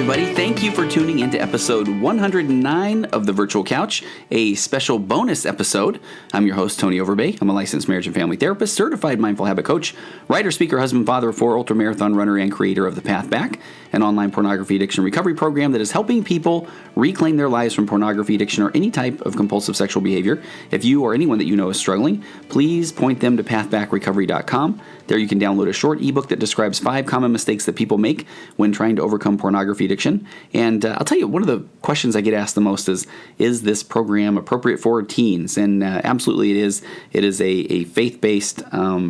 everybody. Thank you for tuning into episode 109 of The Virtual Couch, a special bonus episode. I'm your host, Tony Overbay. I'm a licensed marriage and family therapist, certified mindful habit coach, writer, speaker, husband, father of four, ultramarathon runner, and creator of The Path Back, an online pornography addiction recovery program that is helping people reclaim their lives from pornography addiction or any type of compulsive sexual behavior. If you or anyone that you know is struggling, please point them to pathbackrecovery.com. There you can download a short ebook that describes 5 common mistakes that people make when trying to overcome pornography addiction. And I'll tell you, one of the questions I get asked the most is this program appropriate for teens? And absolutely it is. It is a faith-based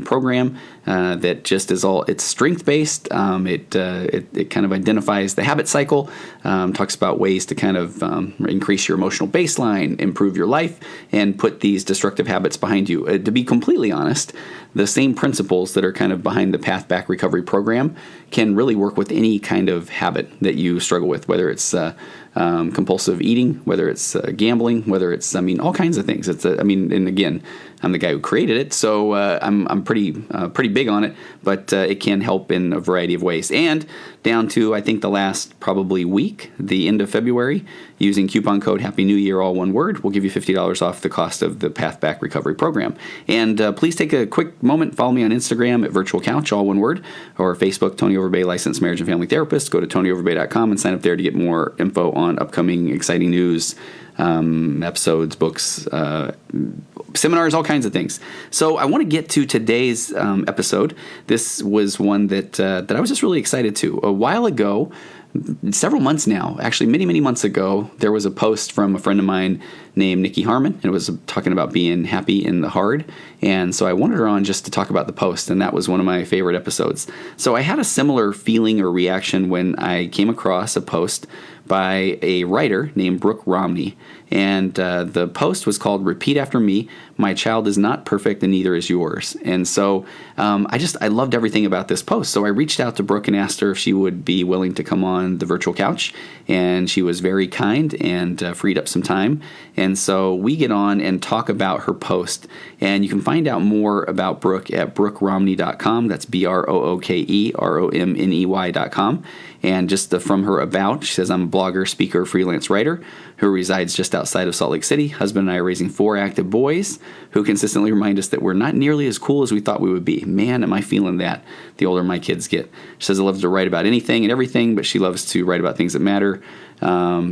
program that just is all, it's strength-based. It kind of identifies the habit cycle, talks about ways to kind of increase your emotional baseline, improve your life, and put these destructive habits behind you. To be completely honest, the same principles that are kind of behind the Path Back Recovery program can really work with any kind of habit that you struggle with, whether it's compulsive eating, whether it's gambling, whether it's, all kinds of things. And again, I'm the guy who created it, so I'm pretty big on it, but it can help in a variety of ways. And down to, I think, the last probably week, the end of February, using coupon code Happy New Year, all one word, we'll give you $50 off the cost of the Path Back Recovery program. And please take a quick moment, follow me on Instagram at Virtual Couch, all one word, or Facebook, Tony Overbay, licensed marriage and family therapist. Go to tonyoverbay.com and sign up there to get more info on upcoming exciting news, episodes, books, seminars, all kinds of things. So I want to get to today's episode. This was one that I was just really excited to. A while ago, several months now, actually many months ago, there was a post from a friend of mine named Nikki Harmon, and it was talking about being happy in the hard. And so I wanted her on just to talk about the post, and that was one of my favorite episodes. So I had a similar feeling or reaction when I came across a post by a writer named Brooke Romney. And the post was called "Repeat After Me, My Child is Not Perfect and Neither is Yours." And so I loved everything about this post. So I reached out to Brooke and asked her if she would be willing to come on the Virtual Couch. And she was very kind and freed up some time. And so we get on and talk about her post. And you can find out more about Brooke at brookeromney.com. That's BROOKEROMNEY.com. And just from her about, she says, "I'm a blogger, speaker, freelance writer who resides just outside of Salt Lake City. Husband and I are raising 4 active boys who consistently remind us that we're not nearly as cool as we thought we would be. Man, am I feeling that the older my kids get." She says, "I love to write about anything and everything, but she loves to write about things that matter."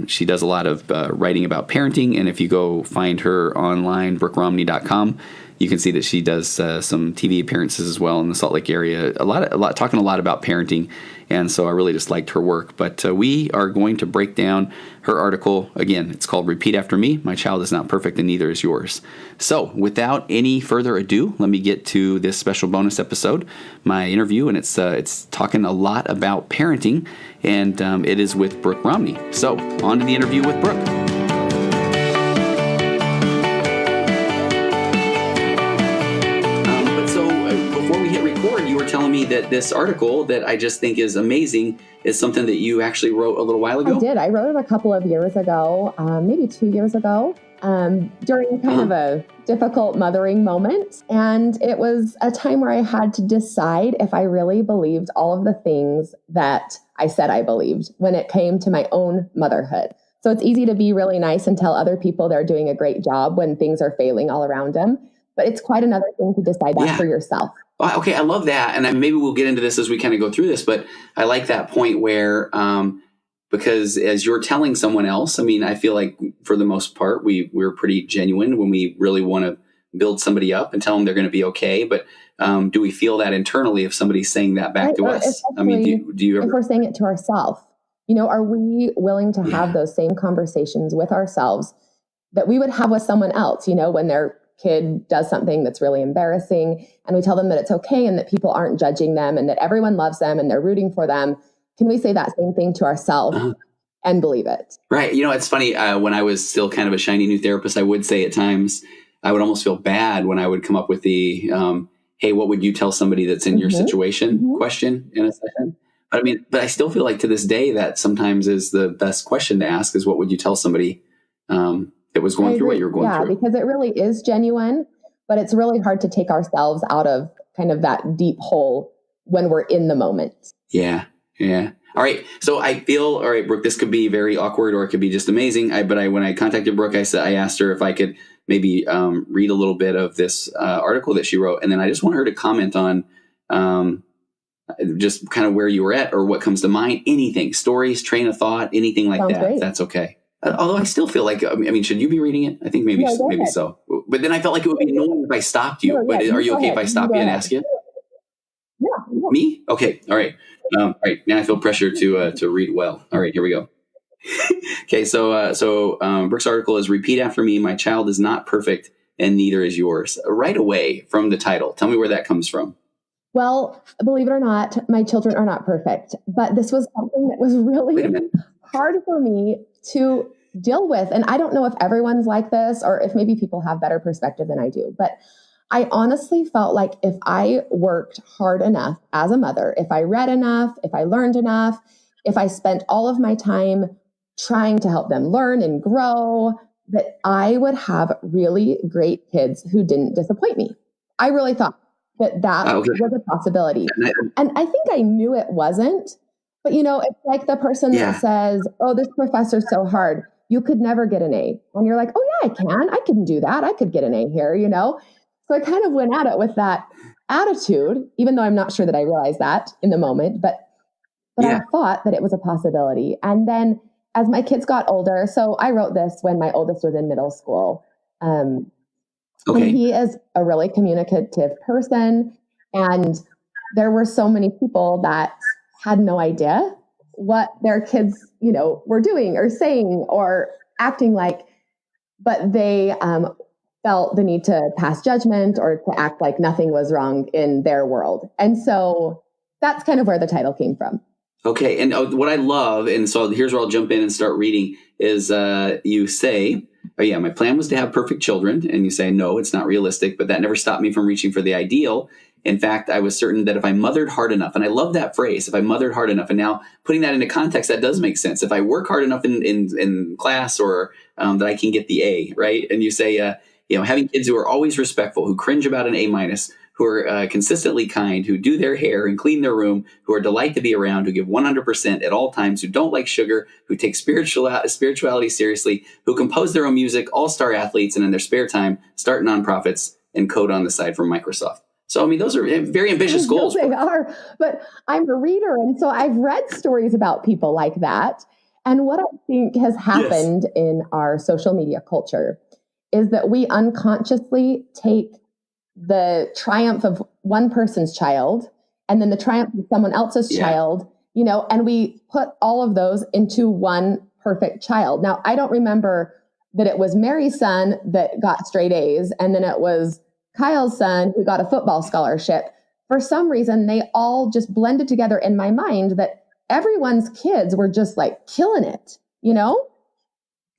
She does a lot of writing about parenting, and if you go find her online, brookeromney.com, you can see that she does some TV appearances as well in the Salt Lake area. Talking a lot about parenting, and so I really just liked her work. But we are going to break down her article again. It's called "Repeat After Me, My Child is Not Perfect and Neither is Yours." So, without any further ado, let me get to this special bonus episode, my interview, and it's talking a lot about parenting, and it is with Brooke Romney. So, on to the interview with Brooke. You were telling me that this article that I just think is amazing is something that you actually wrote a little while ago? I did. I wrote it a couple of years ago, maybe 2 years ago, during kind of a difficult mothering moment. And it was a time where I had to decide if I really believed all of the things that I said I believed when it came to my own motherhood. So it's easy to be really nice and tell other people they're doing a great job when things are failing all around them. But it's quite another thing to decide that for yourself. Okay, I love that. And maybe we'll get into this as we kind of go through this, but I like that point where, because as you're telling someone else, I feel like for the most part, we're pretty genuine when we really want to build somebody up and tell them they're going to be okay. But do we feel that internally if somebody's saying that back to us? Do you ever? If we're saying it to ourselves, are we willing to have those same conversations with ourselves that we would have with someone else, when their kid does something that's really embarrassing and we tell them that it's okay and that people aren't judging them and that everyone loves them and they're rooting for them? Can we say that same thing to ourselves and believe it? Right. It's funny. When I was still kind of a shiny new therapist, I would say at times I would almost feel bad when I would come up with the, hey, what would you tell somebody that's in your situation question in a session? But I still feel like to this day that sometimes is the best question to ask is what would you tell somebody that was going through what you were going through? Yeah, because it really is genuine, but it's really hard to take ourselves out of kind of that deep hole when we're in the moment. Yeah. Yeah. All right. So I feel, all right, Brooke, this could be very awkward or it could be just amazing. When I contacted Brooke, I asked her if I could maybe read a little bit of this article that she wrote. And then I just want her to comment on just kind of where you were at or what comes to mind, anything, stories, train of thought, anything like Sounds that. great. If that's okay. Although I still feel like, I mean, should you be reading it? I think maybe so. But then I felt like it would be annoying if I stopped you. But are you okay if I stop you and ask you? Yeah. Me? Okay. All right. All right. Now I feel pressure to read well. All right. Here we go. Okay. So Brooke's article is "Repeat After Me. My child is not perfect, and neither is yours." Right away from the title, tell me where that comes from. Well, believe it or not, my children are not perfect, but this was something that was really hard for me to deal with. And I don't know if everyone's like this or if maybe people have better perspective than I do, but I honestly felt like if I worked hard enough as a mother, if I read enough, if I learned enough, if I spent all of my time trying to help them learn and grow, that I would have really great kids who didn't disappoint me. I really thought that was a possibility. And I think I knew it wasn't, but it's like the person that says, "Oh, this professor's so hard. You could never get an A." And you're like, "Oh yeah, I can. I can do that. I could get an A here, So I kind of went at it with that attitude, even though I'm not sure that I realized that in the moment, but I thought that it was a possibility. And then as my kids got older, so I wrote this when my oldest was in middle school. And he is a really communicative person. And there were so many people that had no idea what their kids, were doing or saying or acting like, but they felt the need to pass judgment or to act like nothing was wrong in their world. And so that's kind of where the title came from. Okay. And what I love, and so here's where I'll jump in and start reading, is you say, "Oh yeah, my plan was to have perfect children." And you say, "No, it's not realistic, but that never stopped me from reaching for the ideal. In fact, I was certain that if I mothered hard enough," and I love that phrase, "if I mothered hard enough," and now putting that into context, that does make sense. If I work hard enough in class or that I can get the A, right? And you say, having kids who are always respectful, who cringe about an A-, who are consistently kind, who do their hair and clean their room, who are a delight to be around, who give 100% at all times, who don't like sugar, who take spirituality seriously, who compose their own music, all-star athletes, and in their spare time, start nonprofits and code on the side for Microsoft. So, I mean, those are very ambitious goals. They are, but I'm a reader, and so I've read stories about people like that. And what I think has happened in our social media culture is that we unconsciously take the triumph of one person's child and then the triumph of someone else's child, and we put all of those into one perfect child. Now, I don't remember that it was Mary's son that got straight A's and then it was Kyle's son who got a football scholarship. For some reason, they all just blended together in my mind that everyone's kids were just like killing it,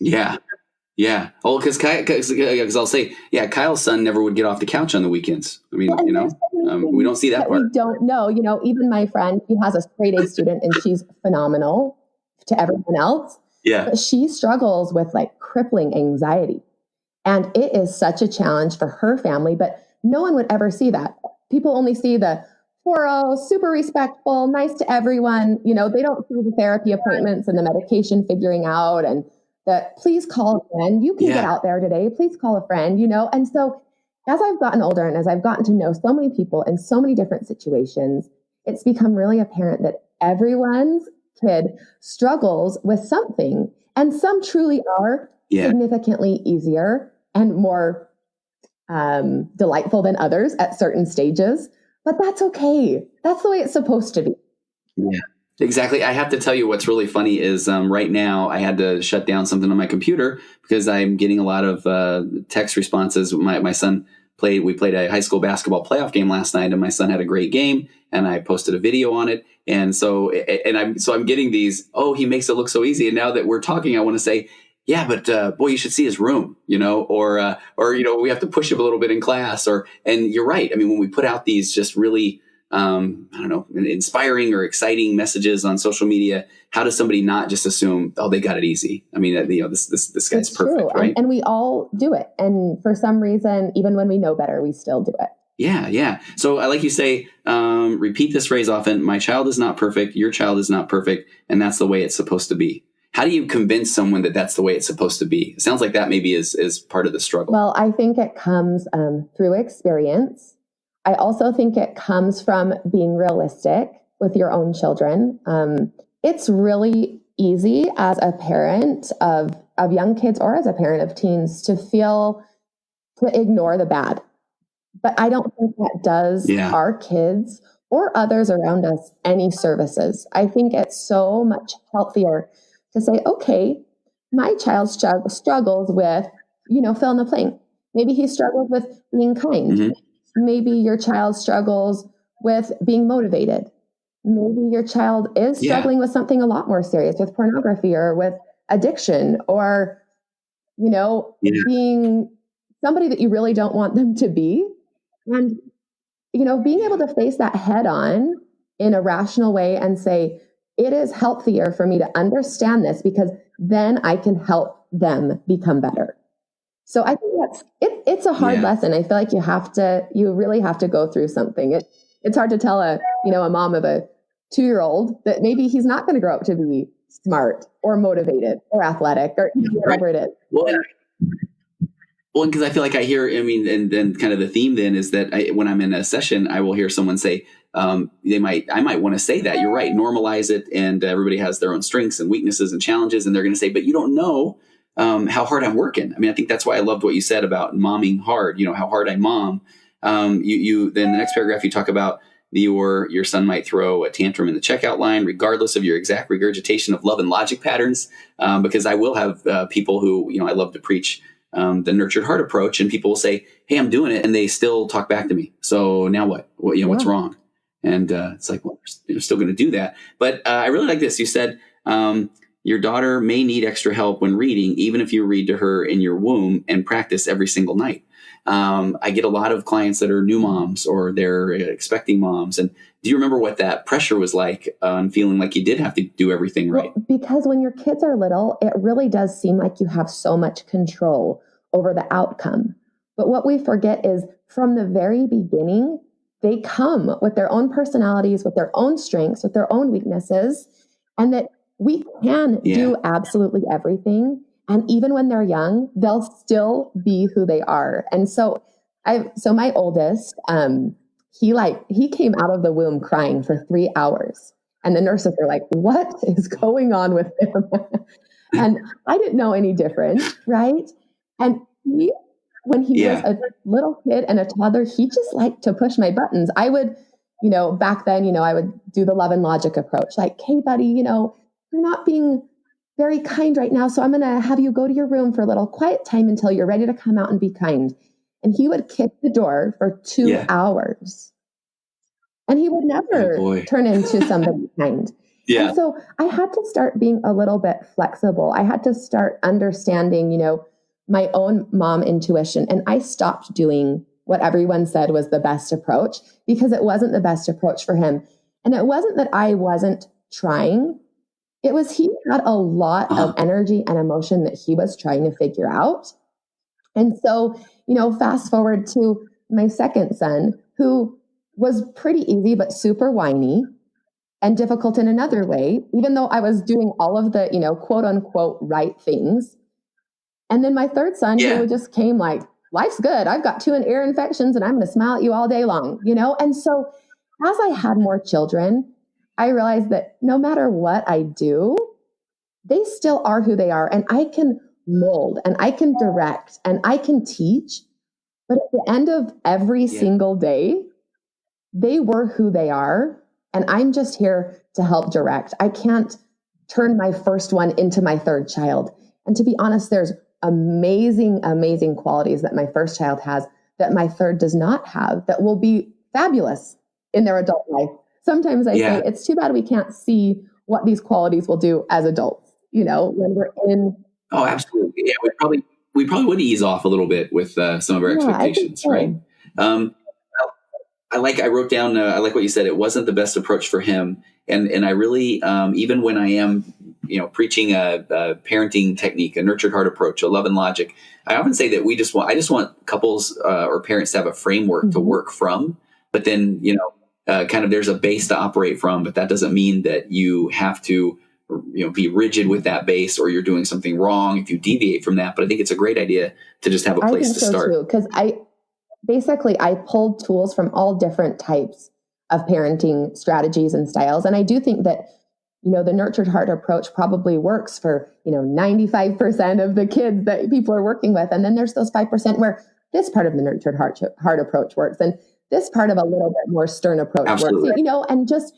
Yeah. Yeah. Well, because I'll say, Kyle's son never would get off the couch on the weekends. I mean, we don't see that part. We don't know. Even my friend, she has a straight A student and she's phenomenal to everyone else. Yeah. But she struggles with like crippling anxiety. And it is such a challenge for her family, but no one would ever see that. People only see the 4-0, super respectful, nice to everyone. They don't see the therapy appointments and the medication figuring out and that please call a friend. You can get out there today. Please call a friend, And so as I've gotten older and as I've gotten to know so many people in so many different situations, it's become really apparent that everyone's kid struggles with something. And some truly are significantly easier and more delightful than others at certain stages. But that's okay. That's the way it's supposed to be. Yeah. Exactly. I have to tell you what's really funny is right now I had to shut down something on my computer because I'm getting a lot of text responses. My son we played a high school basketball playoff game last night and my son had a great game and I posted a video on it. And so I'm getting these, "Oh, he makes it look so easy." And now that we're talking, I want to say, "Yeah, but boy, you should see his room, or we have to push him a little bit in class and you're right. I mean, when we put out these just really, inspiring or exciting messages on social media, how does somebody not just assume, "Oh, they got it easy"? I mean, this guy's perfect, true. right? And we all do it. And for some reason, even when we know better, we still do it. Yeah, yeah. So I like you say, repeat this phrase often. My child is not perfect. Your child is not perfect. And that's the way it's supposed to be. How do you convince someone that that's the way it's supposed to be? It sounds like that maybe is part of the struggle. Well, I think it comes through experience. I also think it comes from being realistic with your own children. It's really easy as a parent of young kids or as a parent of teens to ignore the bad. But I don't think that does our kids or others around us any services. I think it's so much healthier to say, okay, my child struggles with, fill in the blank. Maybe he struggles with being kind. Mm-hmm. Maybe your child struggles with being motivated. Maybe your child is struggling with something a lot more serious, with pornography or with addiction or, being somebody that you really don't want them to be. And, being able to face that head on in a rational way and say, it is healthier for me to understand this because then I can help them become better. So I think it's a hard lesson. I feel like you really have to go through something. It's hard to tell a mom of a 2-year-old that maybe he's not going to grow up to be smart or motivated or athletic or whatever it is. Well, because I feel like I hear, and then kind of the theme then is that when I'm in a session, I will hear someone say, I might want to say that. You're right. Normalize it. And everybody has their own strengths and weaknesses and challenges. And they're going to say, but you don't know how hard I'm working. I think that's why I loved what you said about momming hard, how hard I mom. Then the next paragraph, you talk about your son might throw a tantrum in the checkout line, regardless of your exact regurgitation of love and logic patterns. Because I will have people who, I love to preach the nurtured heart approach, and people will say, hey, I'm doing it. And they still talk back to me. So now what? What's wrong? And it's like, well, you're still going to do that. But I really like this. You said your daughter may need extra help when reading, even if you read to her in your womb and practice every single night. I get a lot of clients that are new moms or they're expecting moms. And do you remember what that pressure was like on feeling like you did have to do everything right? Well, because when your kids are little, it really does seem like you have so much control over the outcome. But what we forget is from the very beginning, they come with their own personalities, with their own strengths, with their own weaknesses, and that we can do absolutely everything. And even when they're young, they'll still be who they are. And so my oldest, he came out of the womb crying for 3 hours. And the nurses were like, what is going on with him? And I didn't know any different, right? And when he was a little kid and a toddler, he just liked to push my buttons. I would, back then, I would do the love and logic approach. Like, hey, buddy, you're not being very kind right now. So I'm going to have you go to your room for a little quiet time until you're ready to come out and be kind. And he would kick the door for 2 hours. And he would never turn into somebody kind. Yeah. And so I had to start being a little bit flexible. I had to start understanding, my own mom intuition. And I stopped doing what everyone said was the best approach because it wasn't the best approach for him. And it wasn't that I wasn't trying. It was he had a lot of energy and emotion that he was trying to figure out. And so, fast forward to my second son, who was pretty easy, but super whiny and difficult in another way, even though I was doing all of the, quote unquote, right things. And then my third son, who just came like, life's good. I've got 2 ear infections and I'm going to smile at you all day long, And so as I had more children, I realized that no matter what I do, they still are who they are. And I can mold and I can direct and I can teach. But at the end of every single day, they were who they are. And I'm just here to help direct. I can't turn my first one into my third child. And to be honest, there's amazing, amazing qualities that my first child has that my third does not have that will be fabulous in their adult life. Sometimes I say it's too bad we can't see what these qualities will do as adults, when we're in. Oh, absolutely. Yeah, we probably would ease off a little bit with some of our expectations, right? I wrote down, I like what you said. It wasn't the best approach for him. And I really, even when I am preaching a parenting technique, a nurtured heart approach, a love and logic. I often say that I just want couples or parents to have a framework to work from, but then, kind of there's a base to operate from, but that doesn't mean that you have to, be rigid with that base or you're doing something wrong if you deviate from that. But I think it's a great idea to just have a place to start. Because I pulled tools from all different types of parenting strategies and styles. And I do think that, the nurtured heart approach probably works for, 95% of the kids that people are working with. And then there's those 5% where this part of the nurtured heart approach works. And this part of a little bit more stern approach Absolutely. works, and just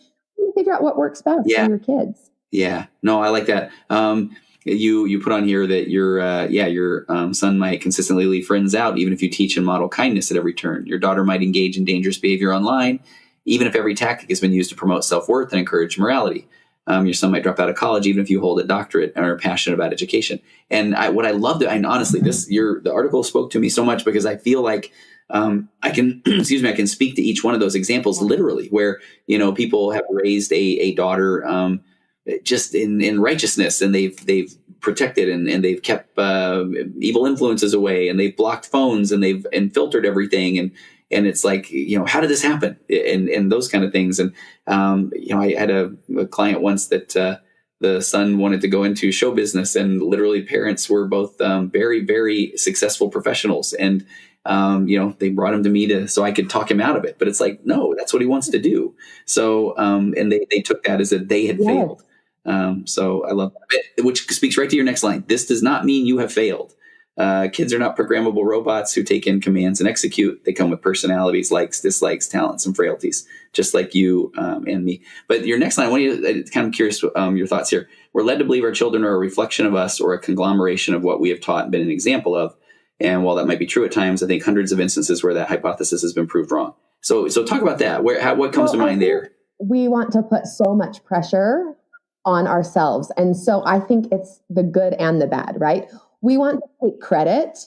figure out what works best for your kids. Yeah, no, I like that. You put on here that your son might consistently leave friends out, even if you teach and model kindness at every turn. Your daughter might engage in dangerous behavior online, even if every tactic has been used to promote self-worth and encourage morality. Your son might drop out of college, even if you hold a doctorate and are passionate about education. And what I love and honestly, the article spoke to me so much because I feel like I can, I can speak to each one of those examples literally, where people have raised a daughter just in righteousness, and they've protected and they've kept evil influences away, and they've blocked phones, and they've filtered everything, and it's like, how did this happen, and those kind of things. And I had a client once that the son wanted to go into show business, and literally parents were both very, very successful professionals, and they brought him to me so I could talk him out of it. But it's like, no, that's what he wants to do. So and they took that as that they had failed. So I love that, which speaks right to your next line. This does not mean you have failed. Kids are not programmable robots who take in commands and execute. They come with personalities, likes, dislikes, talents, and frailties, just like you and me. But your next line, I'm kind of curious your thoughts here. We're led to believe our children are a reflection of us or a conglomeration of what we have taught and been an example of. And while that might be true at times, I think hundreds of instances where that hypothesis has been proved wrong. So talk about that. What comes to mind there? We want to put so much pressure on ourselves. And so I think it's the good and the bad, right? We want to take credit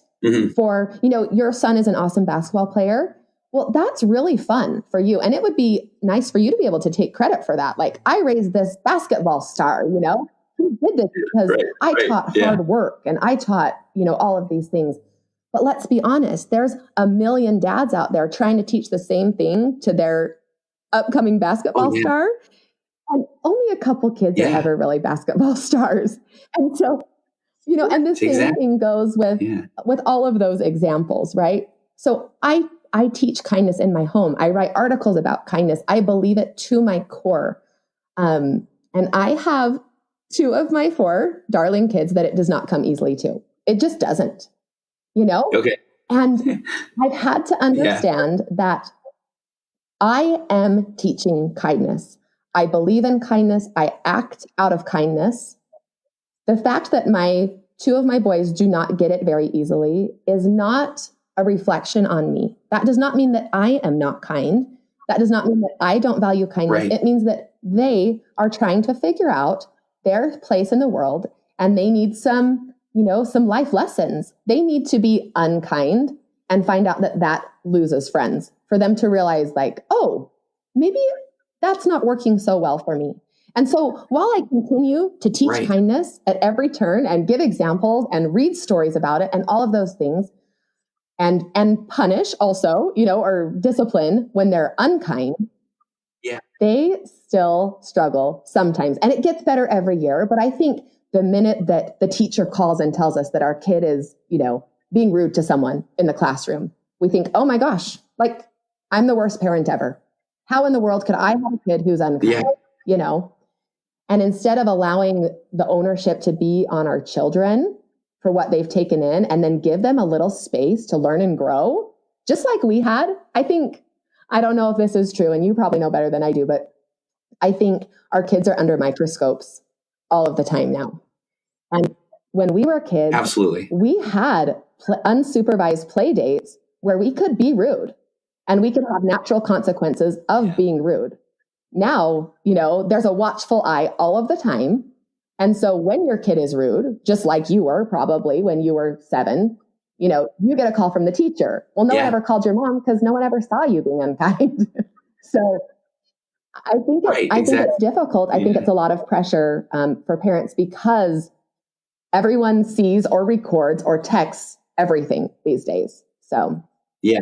for, your son is an awesome basketball player. Well, that's really fun for you. And it would be nice for you to be able to take credit for that. Like, I raised this basketball star, he did this because I taught hard work and I taught, all of these things. But let's be honest, there's a million dads out there trying to teach the same thing to their upcoming basketball star. And only a couple kids are ever really basketball stars. And so, and the same thing goes with all of those examples, right? So I teach kindness in my home. I write articles about kindness. I believe it to my core. And I have 2 of my 4 darling kids that it does not come easily to. It just doesn't, Okay. And I've had to understand that I am teaching kindness. I believe in kindness. I act out of kindness. The fact that 2 of my boys do not get it very easily is not a reflection on me. That does not mean that I am not kind. That does not mean that I don't value kindness. Right. It means that they are trying to figure out their place in the world, and they need some life lessons. They need to be unkind and find out that loses friends, for them to realize, like, oh, maybe that's not working so well for me. And so while I continue to teach kindness at every turn and give examples and read stories about it and all of those things, and punish also, or discipline when they're unkind, they still struggle sometimes. And it gets better every year. But I think the minute that the teacher calls and tells us that our kid is, being rude to someone in the classroom, we think, oh my gosh, like, I'm the worst parent ever. How in the world could I have a kid who's unkind? And instead of allowing the ownership to be on our children for what they've taken in, and then give them a little space to learn and grow, just like we had, I don't know if this is true, and you probably know better than I do, but I think our kids are under microscopes all of the time now. And when we were kids, absolutely, we had unsupervised play dates where we could be rude and we could have natural consequences of being rude. Now, there's a watchful eye all of the time. And so when your kid is rude, just like you were probably when you were 7, you get a call from the teacher. Well, no one ever called your mom because no one ever saw you being unkind. So Right, I think exactly. it's difficult. I think Yeah. it's a lot of pressure for parents because everyone sees or records or texts everything these days. So Yeah.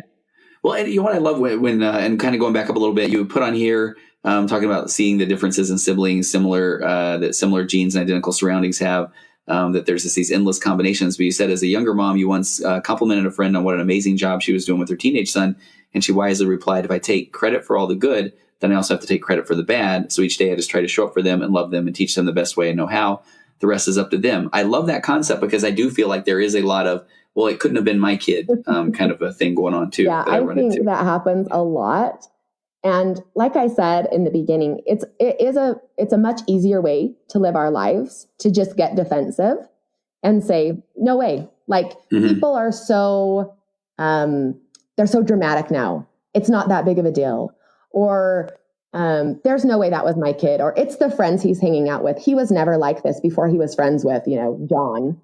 Well, and you know what I love when and kind of going back up a little bit, you put on here talking about seeing the differences in siblings, that similar genes and identical surroundings have. That there's these endless combinations. But you said as a younger mom, you once complimented a friend on what an amazing job she was doing with her teenage son, and she wisely replied, "If I take credit for all the good, then I also have to take credit for the bad. So each day I just try to show up for them and love them and teach them the best way I know how. The rest is up to them." I love that concept because I do feel like there is a lot of, well, it couldn't have been my kid, kind of a thing going on too. yeah, That I I run into. think that happens a lot. And like I said in the beginning, it's a much easier way to live our lives to just get defensive and say, no way. Like people are so they're so dramatic now. It's not that big of a deal. Or there's no way that was my kid. Or it's the friends he's hanging out with. He was never like this before he was friends with, John.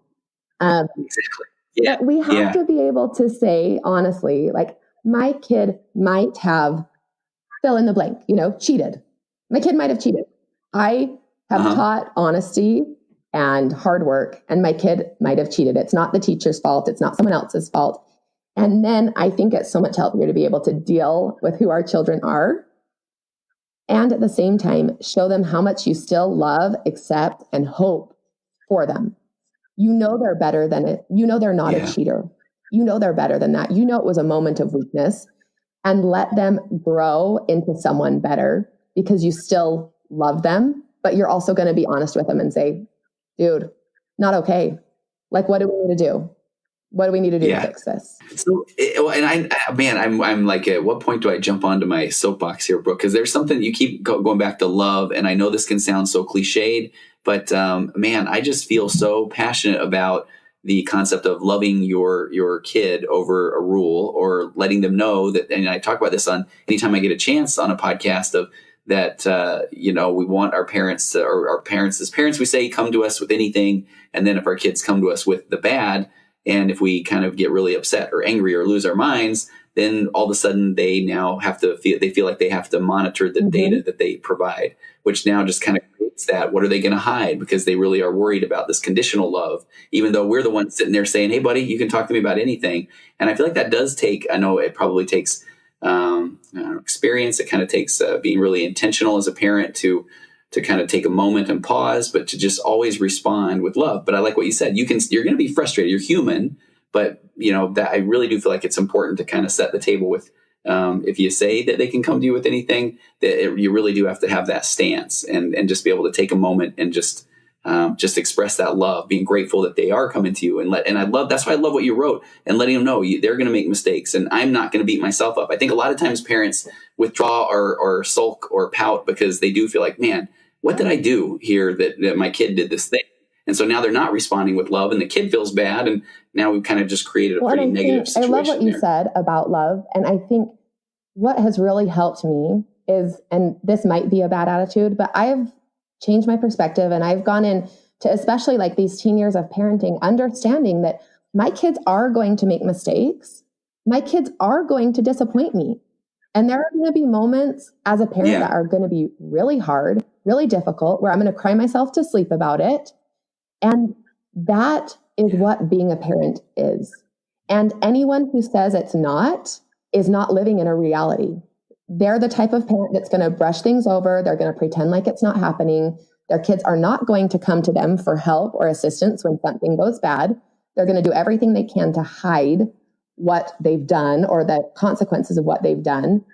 Exactly. Yeah. But we have to be able to say honestly, like my kid might have fill in the blank, cheated. My kid might have cheated. I have taught honesty and hard work, and my kid might have cheated. It's not the teacher's fault. It's not someone else's fault. And then I think it's so much healthier to be able to deal with who our children are. And at the same time, show them how much you still love, accept, and hope for them. They're better than it. They're not a cheater. They're better than that. It was a moment of weakness. And let them grow into someone better because you still love them, but you're also going to be honest with them and say, dude, not okay. Like, what do we need to do? What do we need to do to fix this? So, I'm like, at what point do I jump onto my soapbox here, Brooke? Because there's something you keep going back to love. And I know this can sound so cliched, but I just feel so passionate about the concept of loving your kid over a rule, or letting them know that. And I talk about this on anytime I get a chance on a podcast of that, we want our parents or our parents as parents, we say, come to us with anything. And then if our kids come to us with the bad, and if we kind of get really upset or angry or lose our minds, then all of a sudden they now feel like they have to monitor the data that they provide, which now just kind of creates that, what are they going to hide? Because they really are worried about this conditional love, even though we're the ones sitting there saying, hey buddy, you can talk to me about anything. And I feel like that does take, I know it probably takes experience. It kind of takes being really intentional as a parent to kind of take a moment and pause, but to just always respond with love. But I like what you said. You're going to be frustrated. You're human, but that I really do feel like it's important to kind of set the table with, if you say that they can come to you with anything, you really do have to have that stance and just be able to take a moment and just express that love, being grateful that they are coming to you that's why I love what you wrote, and letting them know they're going to make mistakes and I'm not going to beat myself up. I think a lot of times parents withdraw or sulk or pout because they do feel like, man, what did I do here that my kid did this thing? And so now they're not responding with love and the kid feels bad. And now we've kind of just created a pretty negative situation. I love what you said about love. And I think what has really helped me is, and this might be a bad attitude, but I've changed my perspective and I've gone in to, especially like these teen years of parenting, understanding that my kids are going to make mistakes. My kids are going to disappoint me. And there are going to be moments as a parent that are going to be really hard, really difficult, where I'm going to cry myself to sleep about it. And that is what being a parent is. And anyone who says it's not is not living in a reality. They're the type of parent that's going to brush things over. They're going to pretend like it's not happening. Their kids are not going to come to them for help or assistance when something goes bad. They're going to do everything they can to hide what they've done or the consequences of what they've done.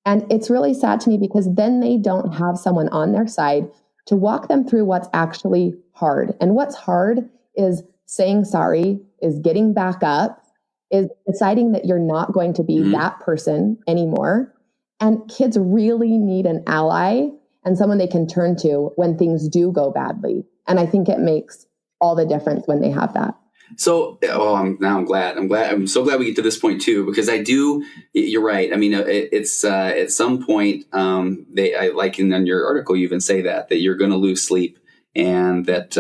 And it's really sad to me because then they don't have someone on their side to walk them through what's actually hard. And what's hard is saying sorry, is getting back up, is deciding that you're not going to be that person anymore. And kids really need an ally and someone they can turn to when things do go badly. And I think it makes all the difference when they have that. So, I'm glad. I'm so glad we get to this point too, because you're right. I mean, it's at some point, I like in your article, you even say that you're going to lose sleep and that,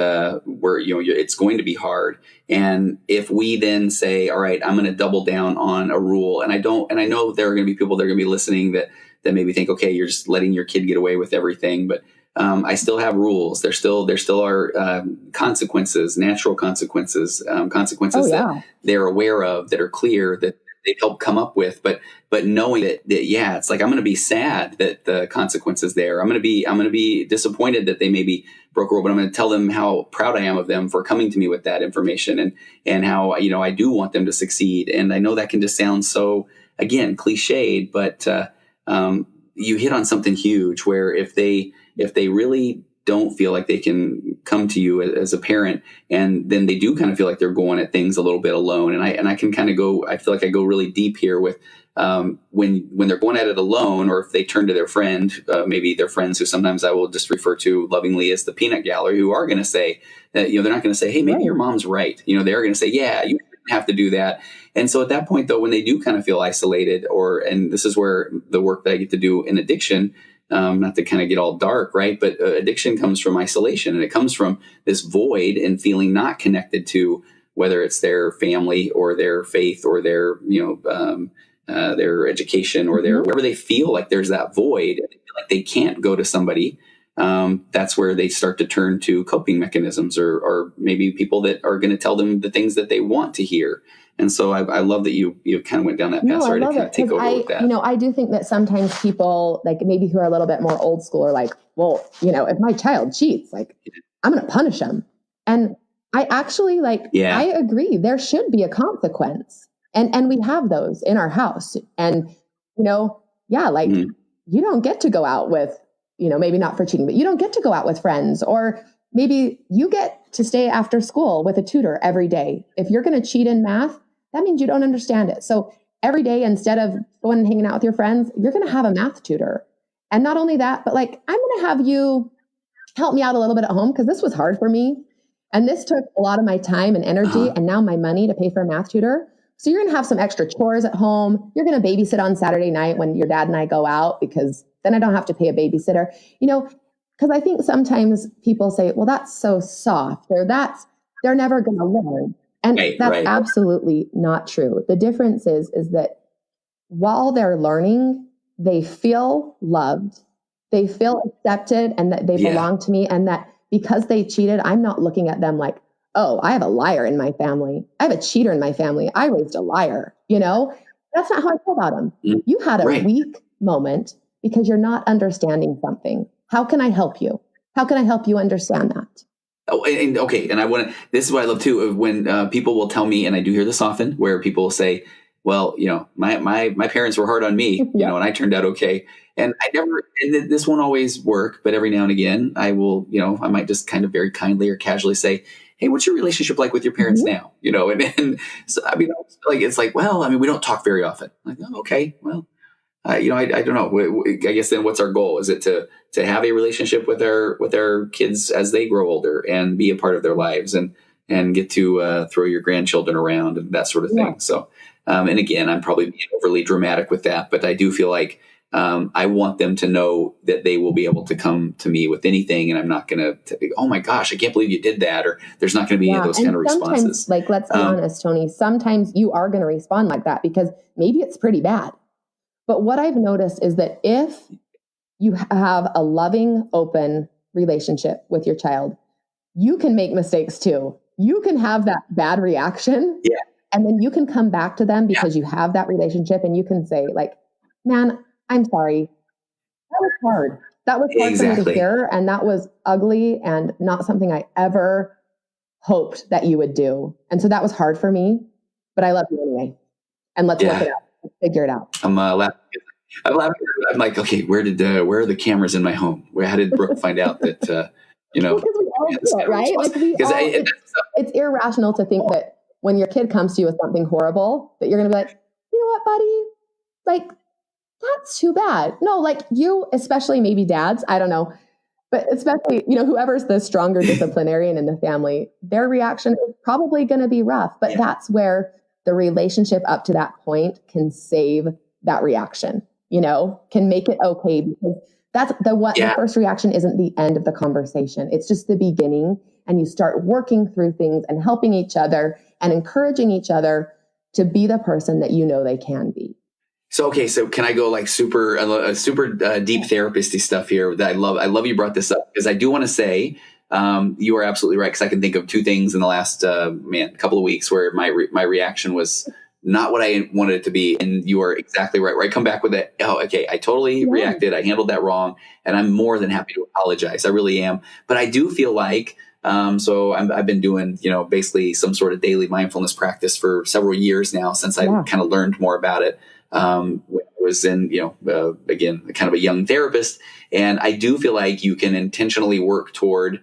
it's going to be hard. And if we then say, all right, I'm going to double down on a rule. And I know there are going to be people that are going to be listening that maybe think, okay, you're just letting your kid get away with everything. But I still have rules. There still are consequences, natural consequences, consequences that they're aware of, that are clear, that they help come up with. But knowing that yeah, it's like, I'm going to be sad that the consequence is there. I'm going to be disappointed that they maybe broke a rule, but I'm going to tell them how proud I am of them for coming to me with that information, and how, I do want them to succeed. And I know that can just sound so, again, cliched, but you hit on something huge, where if they really don't feel like they can come to you as a parent, and then they do kind of feel like they're going at things a little bit alone. And I can kind of go, I feel like I go really deep here with when they're going at it alone, or if they turn to their friend, maybe their friends who sometimes I will just refer to lovingly as the peanut gallery, who are going to say that, they're not going to say, hey, maybe your mom's right. They're going to say, yeah, you have to do that. And so at that point, though, when they do kind of feel isolated, and this is where the work that I get to do in addiction, not to kind of get all dark, right? But addiction comes from isolation, and it comes from this void and feeling not connected to, whether it's their family or their faith or their, their education or their, wherever they feel like there's that void, and they feel like they can't go to somebody. That's where they start to turn to coping mechanisms, or maybe people that are going to tell them the things that they want to hear. And so I love that you kind of went down that path. Sorry to kind of take over with that. I do think that sometimes people, like maybe who are a little bit more old school, are like, well, if my child cheats, like I'm going to punish him. And I actually I agree. There should be a consequence. And we have those in our house. And, you don't get to go out with, maybe not for cheating, but you don't get to go out with friends, or maybe you get to stay after school with a tutor every day. If you're going to cheat in math, that means you don't understand it. So every day, instead of going and hanging out with your friends, you're going to have a math tutor. And not only that, but I'm going to have you help me out a little bit at home, because this was hard for me. And this took a lot of my time and energy and now my money to pay for a math tutor. So you're going to have some extra chores at home. You're going to babysit on Saturday night when your dad and I go out, because then I don't have to pay a babysitter, because I think sometimes people say, well, that's so soft, or they're never going to learn. And that's absolutely not true. The difference is that while they're learning, they feel loved, they feel accepted, and that they belong to me. And that because they cheated, I'm not looking at them like, oh, I have a liar in my family. I have a cheater in my family. I raised a liar. That's not how I feel about them. You had a weak moment because you're not understanding something. How can I help you? How can I help you understand that? Oh, and okay. And this is what I love too, when people will tell me, and I do hear this often, where people will say, well, my parents were hard on me, and I turned out okay. And and this won't always work, but every now and again I will, I might just kind of very kindly or casually say, hey, what's your relationship like with your parents now? And so, it's like, well, we don't talk very often. Like, oh, okay, well, I don't know. I guess then what's our goal? Is it to have a relationship with our kids as they grow older and be a part of their lives, and get to throw your grandchildren around and that sort of thing. Yeah. So, and again, I'm probably being overly dramatic with that, but I do feel like I want them to know that they will be able to come to me with anything, and I'm not going to, oh my gosh, I can't believe you did that, or there's not going to be any of those kind of responses. Let's be honest, Tony, sometimes you are going to respond like that because maybe it's pretty bad. But what I've noticed is that if you have a loving, open relationship with your child, you can make mistakes too. You can have that bad reaction. Yeah. And then you can come back to them because you have that relationship, and you can say man, I'm sorry. That was hard. That was hard for me to hear. And that was ugly and not something I ever hoped that you would do. And so that was hard for me, but I love you anyway. And let's work it out. Let's figure it out. I'm laughing. I'm like, okay, where are the cameras in my home? How did Brooke find out that, because we all do it, right? It's irrational to think that when your kid comes to you with something horrible, that you're going to be like, you know what, buddy? That's too bad. No, you, especially maybe dads, I don't know, but especially, whoever's the stronger disciplinarian in the family, their reaction is probably going to be rough, but that's where the relationship up to that point can save that reaction, can make it okay, because that's the first reaction isn't the end of the conversation. It's just the beginning. And you start working through things and helping each other and encouraging each other to be the person that they can be. So can I go like super deep therapist-y stuff here that I love? I love you brought this up because I do want to say you are absolutely right, because I can think of two things in the last couple of weeks where my reaction was not what I wanted it to be, and you are exactly right. Where I come back with it, oh, okay, I totally reacted, I handled that wrong, and I'm more than happy to apologize. I really am, but I do feel like I've been doing basically some sort of daily mindfulness practice for several years now since I kind of learned more about it. When I was in again kind of a young therapist, and I do feel like you can intentionally work toward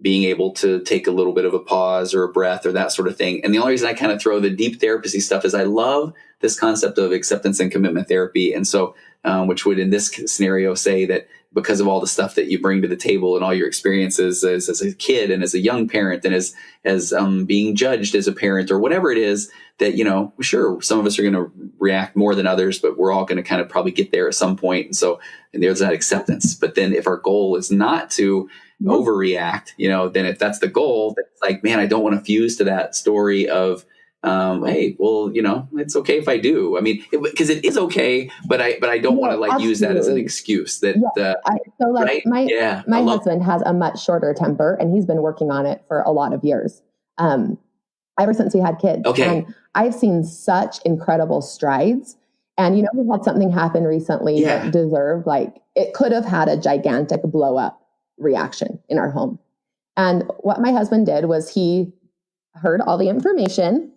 being able to take a little bit of a pause or a breath or that sort of thing. And the only reason I kind of throw the deep therapy stuff is I love this concept of acceptance and commitment therapy. And so, which would in this scenario say that because of all the stuff that you bring to the table and all your experiences as a kid and as a young parent and as being judged as a parent or whatever it is, that, sure, some of us are going to react more than others, but we're all going to kind of probably get there at some point. And there's that acceptance. But then if our goal is not to overreact, then if that's the goal, then it's like, man, I don't want to fuse to that story of, hey, well, it's okay if I do. I mean, because it is okay, but I don't want to use that as an excuse. That right? My husband has a much shorter temper, and he's been working on it for a lot of years, ever since we had kids. Okay. And I've seen such incredible strides. And we had something happen recently that deserved, it could have had a gigantic blow up reaction in our home. And what my husband did was he heard all the information,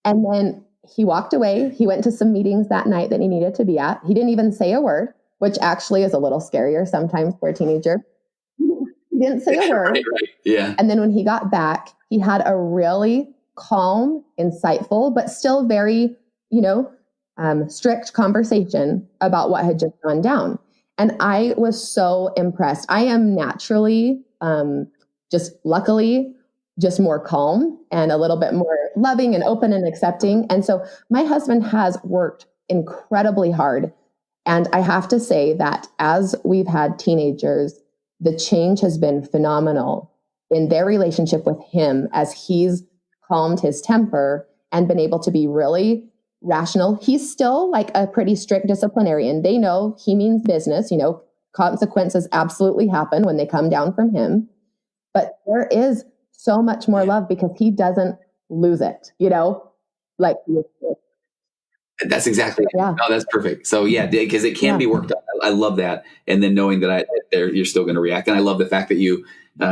and then he walked away. He went to some meetings that night that he needed to be at. He didn't even say a word, which actually is a little scarier sometimes for a teenager. He didn't say a word. Right. Yeah. And then when he got back, he had a really calm, insightful, but still very, strict conversation about what had just gone down. And I was so impressed. I am naturally, luckily, more calm and a little bit more loving and open and accepting. And so my husband has worked incredibly hard. And I have to say that as we've had teenagers, the change has been phenomenal in their relationship with him as he's calmed his temper and been able to be really rational. He's still a pretty strict disciplinarian. They know he means business, consequences absolutely happen when they come down from him. But there is so much more love because he doesn't lose it, That's exactly it. No, that's perfect. So because it can be worked out. I love that. And then knowing that you're still going to react. And I love the fact that you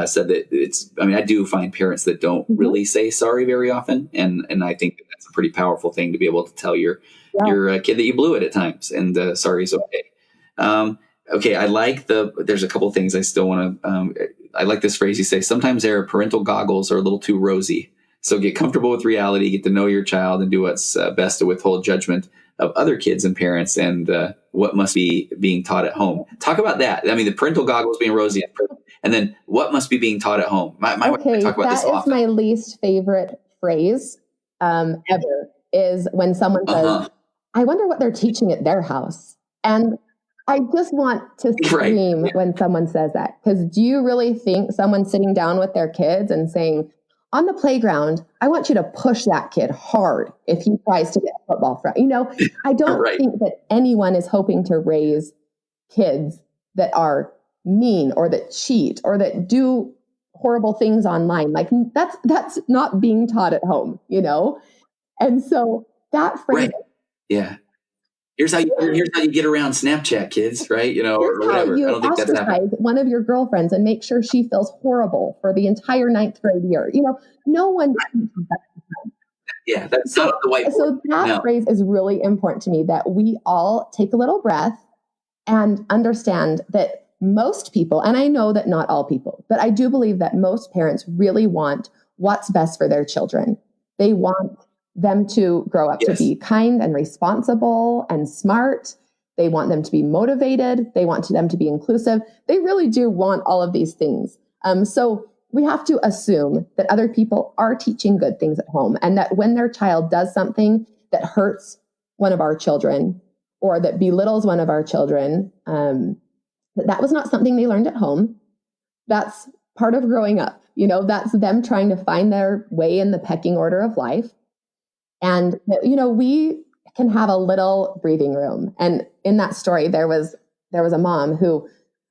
said that I do find parents that don't really say sorry very often. And I think that's a pretty powerful thing to be able to tell your kid that you blew it at times, and sorry is okay. Okay. I like there's a couple of things I still want to, I like this phrase you say, sometimes their parental goggles are a little too rosy. So get comfortable with reality, get to know your child, and do what's best to withhold judgment of other kids and parents and what must be being taught at home. Talk about that. I mean, the parental goggles being rosy, and then what must be being taught at home. My wife and I talk about this often. That is my least favorite phrase ever, is when someone says, I wonder what they're teaching at their house. And I just want to scream when someone says that. Because do you really think someone sitting down with their kids and saying, on the playground, I want you to push that kid hard if he tries to get a football from, I don't think that anyone is hoping to raise kids that are mean or that cheat or that do horrible things online. That's not being taught at home, And so that phrase. Yeah. Here's how you get around Snapchat, kids, right? Or whatever. You I don't think that's happening. One of your girlfriends and make sure she feels horrible for the entire 9th grade year. No one. Yeah, that's not the whiteboard. So that phrase is really important to me, that we all take a little breath and understand that most people, and I know that not all people, but I do believe that most parents really want what's best for their children. They want them to grow up to be kind and responsible and smart. They want them to be motivated. They want them to be inclusive. They really do want all of these things. So we have to assume that other people are teaching good things at home, and that when their child does something that hurts one of our children or that belittles one of our children, that was not something they learned at home. That's part of growing up. That's them trying to find their way in the pecking order of life. And, we can have a little breathing room. And in that story, there was a mom who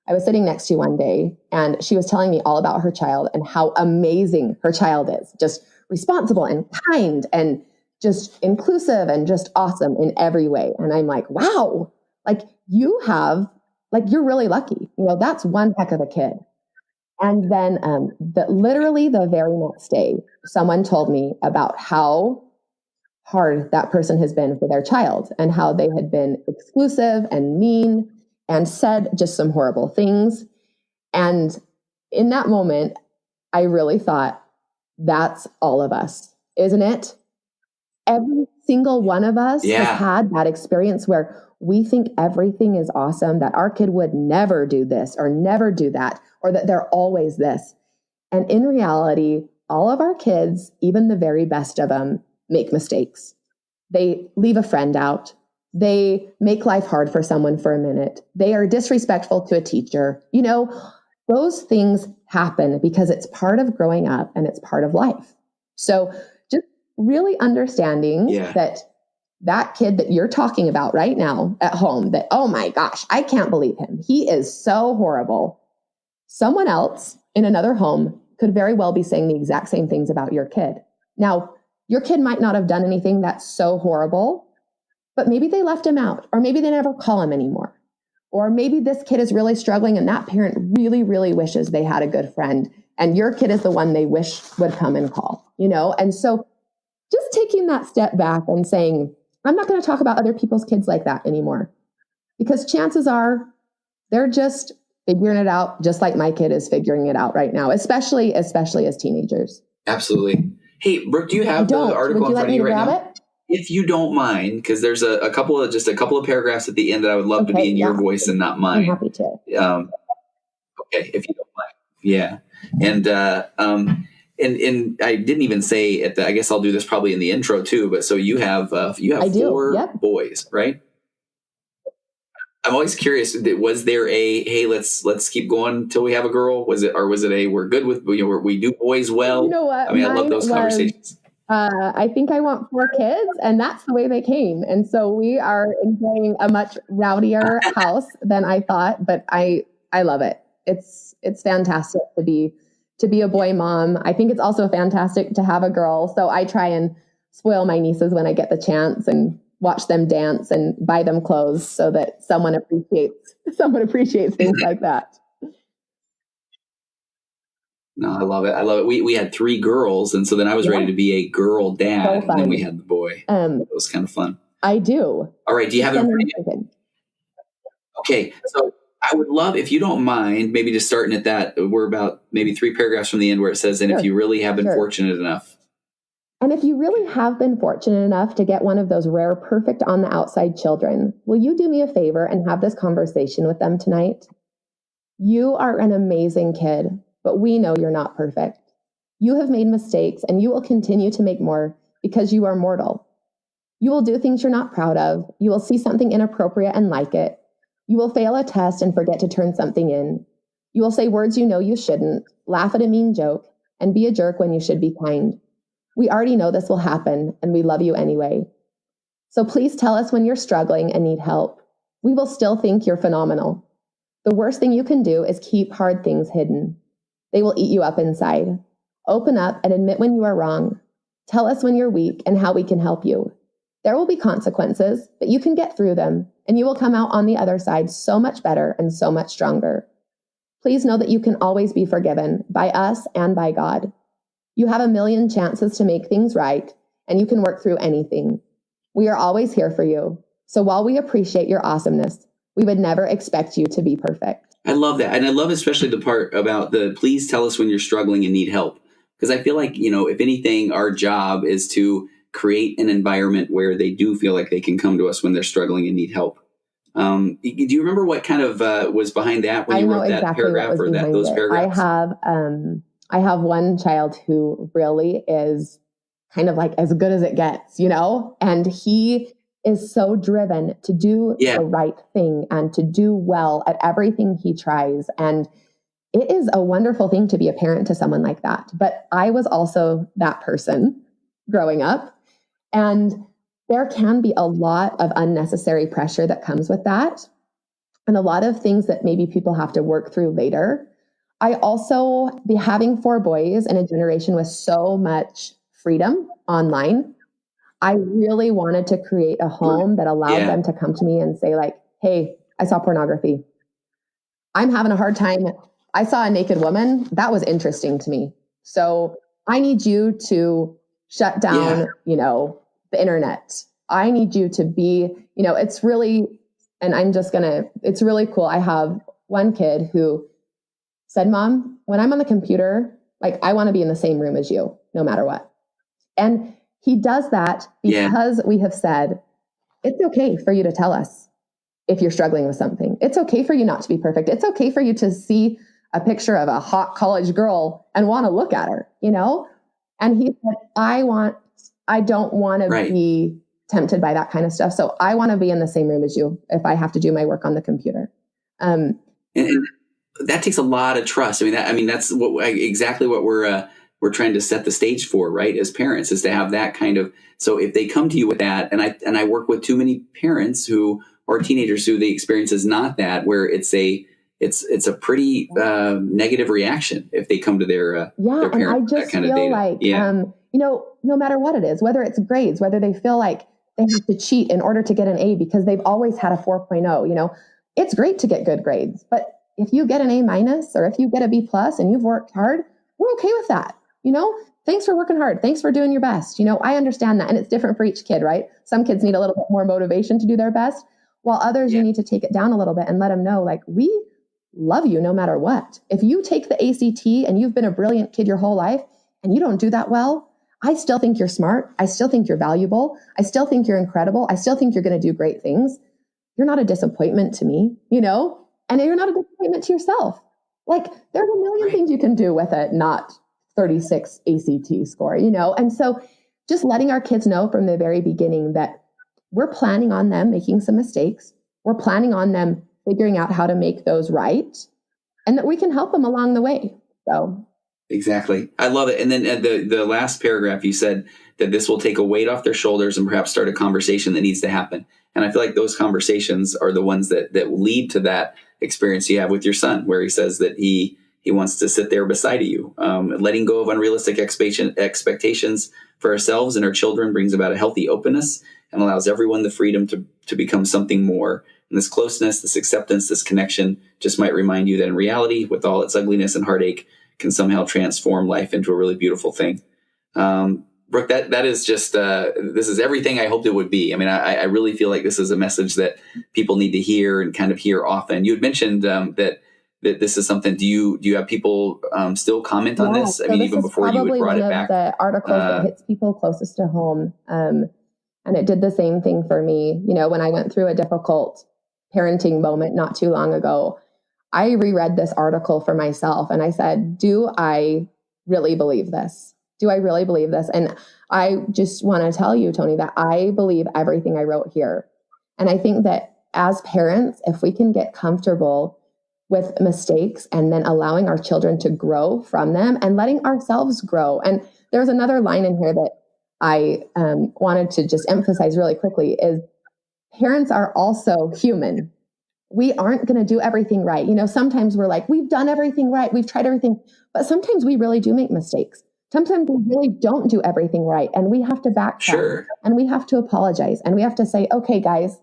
I was sitting next to one day, and she was telling me all about her child and how amazing her child is, just responsible and kind and just inclusive and just awesome in every way. And I'm like, wow, like you're really lucky. That's one heck of a kid. And then literally the very next day, someone told me about how hard that person has been for their child and how they had been exclusive and mean and said just some horrible things. And in that moment, I really thought, that's all of us, isn't it? Every single one of us has had that experience where we think everything is awesome, that our kid would never do this or never do that, or that they're always this. And in reality, all of our kids, even the very best of them, make mistakes. They leave a friend out. They make life hard for someone for a minute. They are disrespectful to a teacher. Those things happen because it's part of growing up and it's part of life. So just really understanding that kid that you're talking about right now at home, that, oh my gosh, I can't believe him. He is so horrible. Someone else in another home could very well be saying the exact same things about your kid. Now, your kid might not have done anything that's so horrible, but maybe they left him out, or maybe they never call him anymore. Or maybe this kid is really struggling and that parent really, really wishes they had a good friend, and your kid is the one they wish would come and call, And so just taking that step back and saying, I'm not going to talk about other people's kids like that anymore, because chances are they're just figuring it out just like my kid is figuring it out right now, especially as teenagers. Absolutely. Hey, Brooke, do you have the article in front of you right now? If you don't mind, because there's a couple of paragraphs at the end that I would love to be in your voice and not mine. I'm happy to. Okay, if you don't mind. Yeah. And I didn't even say I guess I'll do this probably in the intro too, but so you have four boys, right? I'm always curious, was there hey, let's keep going till we have a girl? Was it a we're good with, we do boys well? You know what? I mean, I love those conversations. I think I want 4 kids, and that's the way they came. And so we are enjoying a much rowdier house than I thought, but I love it. It's fantastic to be a boy mom. I think it's also fantastic to have a girl. So I try and spoil my nieces when I get the chance and watch them dance and buy them clothes so that someone appreciates things like that. No, I love it. We had 3 girls, and so then I was ready to be a girl dad, and then we had the boy. It was kind of fun. I do. All right, do you have it? Okay, so I would love, if you don't mind, maybe just starting at that. We're about maybe 3 paragraphs from the end where it says, and if you really have been fortunate enough. And if you really have been fortunate enough to get one of those rare, perfect on the outside children, will you do me a favor and have this conversation with them tonight? You are an amazing kid, but we know you're not perfect. You have made mistakes, and you will continue to make more because you are mortal. You will do things you're not proud of. You will see something inappropriate and like it. You will fail a test and forget to turn something in. You will say words you know you shouldn't, laugh at a mean joke, and be a jerk when you should be kind. We already know this will happen, and we love you anyway. So please tell us when you're struggling and need help. We will still think you're phenomenal. The worst thing you can do is keep hard things hidden. They will eat you up inside. Open up and admit when you are wrong. Tell us when you're weak and how we can help you. There will be consequences, but you can get through them, and you will come out on the other side so much better and so much stronger. Please know that you can always be forgiven by us and by God. You have a million chances to make things right, and you can work through anything. We are always here for you. So while we appreciate your awesomeness, we would never expect you to be perfect. I love that. And I love especially the part about please tell us when you're struggling and need help. Because I feel like, if anything, our job is to create an environment where they do feel like they can come to us when they're struggling and need help. Do you remember what kind of was behind that when you wrote that paragraph or those paragraphs? I have one child who really is kind of like as good as it gets, and he is so driven to do the right thing and to do well at everything he tries. And it is a wonderful thing to be a parent to someone like that. But I was also that person growing up. And there can be a lot of unnecessary pressure that comes with that, and a lot of things that maybe people have to work through later. I also, having 4 boys in a generation with so much freedom online, I really wanted to create a home that allowed them to come to me and say like, hey, I saw pornography. I'm having a hard time. I saw a naked woman. That was interesting to me. So I need you to shut down, the internet. I need you to be, it's really, and it's really cool. I have one kid who said, Mom, when I'm on the computer, like I want to be in the same room as you, no matter what. And he does that because we have said, it's okay for you to tell us if you're struggling with something. It's okay for you not to be perfect. It's okay for you to see a picture of a hot college girl and want to look at her, And he said, I don't want to be tempted by that kind of stuff. So I want to be in the same room as you if I have to do my work on the computer. And that takes a lot of trust. That's exactly what we're trying to set the stage for, right? As parents, is to have that kind of. So if they come to you with that, and I work with too many parents or teenagers who the experience is not that, where it's a pretty negative reaction if they come to their parent. And I just feel like no matter what it is, whether it's grades, whether they feel like they have to cheat in order to get an A because they've always had a 4.0, it's great to get good grades, but if you get an A- or if you get a B+ and you've worked hard, we're okay with that. Thanks for working hard. Thanks for doing your best. I understand that. And it's different for each kid, right? Some kids need a little bit more motivation to do their best, while others, you need to take it down a little bit and let them know, like, we love you no matter what. If you take the ACT and you've been a brilliant kid your whole life and you don't do that well, I still think you're smart. I still think you're valuable. I still think you're incredible. I still think you're going to do great things. You're not a disappointment to me, and you're not a disappointment to yourself. Like, there's a million things you can do with it, not 36 ACT score, And so just letting our kids know from the very beginning that we're planning on them making some mistakes. We're planning on them figuring out how to make those right, and that we can help them along the way. So exactly. I love it. And then at the last paragraph, you said that this will take a weight off their shoulders and perhaps start a conversation that needs to happen. And I feel like those conversations are the ones that lead to that experience you have with your son, where he says that he wants to sit there beside you. Letting go of unrealistic expectations for ourselves and our children brings about a healthy openness and allows everyone the freedom to become something more. And this closeness, this acceptance, this connection just might remind you that in reality, with all its ugliness and heartache, can somehow transform life into a really beautiful thing. Brooke, that is just, this is everything I hoped it would be. I really feel like this is a message that people need to hear and kind of hear often. You had mentioned that this is something, do you have people still comment on this? So even before you had brought it back. One of the articles that hits people closest to home. And it did the same thing for me. When I went through a difficult parenting moment not too long ago, I reread this article for myself and I said, do I really believe this? Do I really believe this? And I just want to tell you, Tony, that I believe everything I wrote here. And I think that as parents, if we can get comfortable with mistakes and then allowing our children to grow from them and letting ourselves grow. And there's another line in here that I wanted to just emphasize really quickly is parents are also human. We aren't going to do everything right. Sometimes we're like, we've done everything right. We've tried everything, but sometimes we really do make mistakes. Sometimes we really don't do everything right. And we have to backtrack and we have to apologize and we have to say, okay, guys,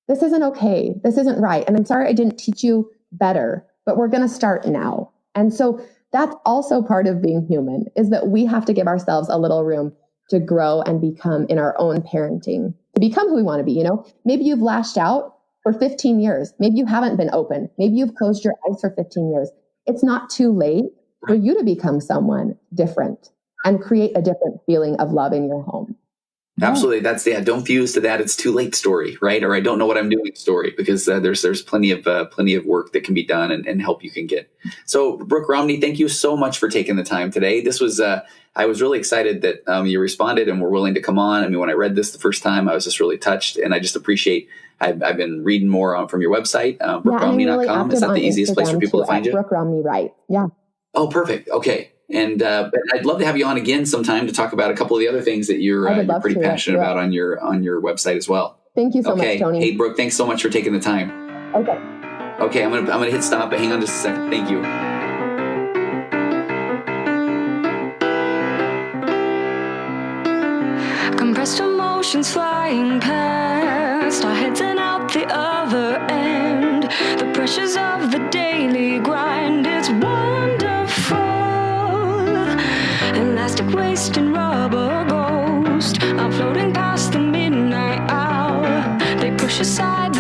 this isn't okay. This isn't right. And I'm sorry I didn't teach you better, but we're going to start now. And so that's also part of being human, is that we have to give ourselves a little room to grow and become in our own parenting, to become who we want to be. Maybe you've lashed out for 15 years. Maybe you haven't been open. Maybe you've closed your eyes for 15 years. It's not too late for you to become someone different and create a different feeling of love in your home. Absolutely. That's don't fuse to that. It's too late story, right? Or I don't know what I'm doing story, because there's plenty of work that can be done and help you can get. So Brooke Romney, thank you so much for taking the time today. This was, I was really excited that you responded and were willing to come on. When I read this the first time, I was just really touched, and I just appreciate, I've been reading more from your website, BrookeRomney.com. Is that the easiest place for people to find you? Brooke Romney, right? Yeah. Oh, perfect. Okay. And but I'd love to have you on again sometime to talk about a couple of the other things that you're pretty passionate about on your website as well. Thank you so much, Tony. Hey, Brooke, thanks so much for taking the time. Okay, I'm gonna hit stop, but hang on just a second. Thank you. Compressed emotions flying past, our heads and out the other end. The pressures of the daily grind, it's wonderful. Elastic waste and rubber ghost are floating past the midnight hour. They push aside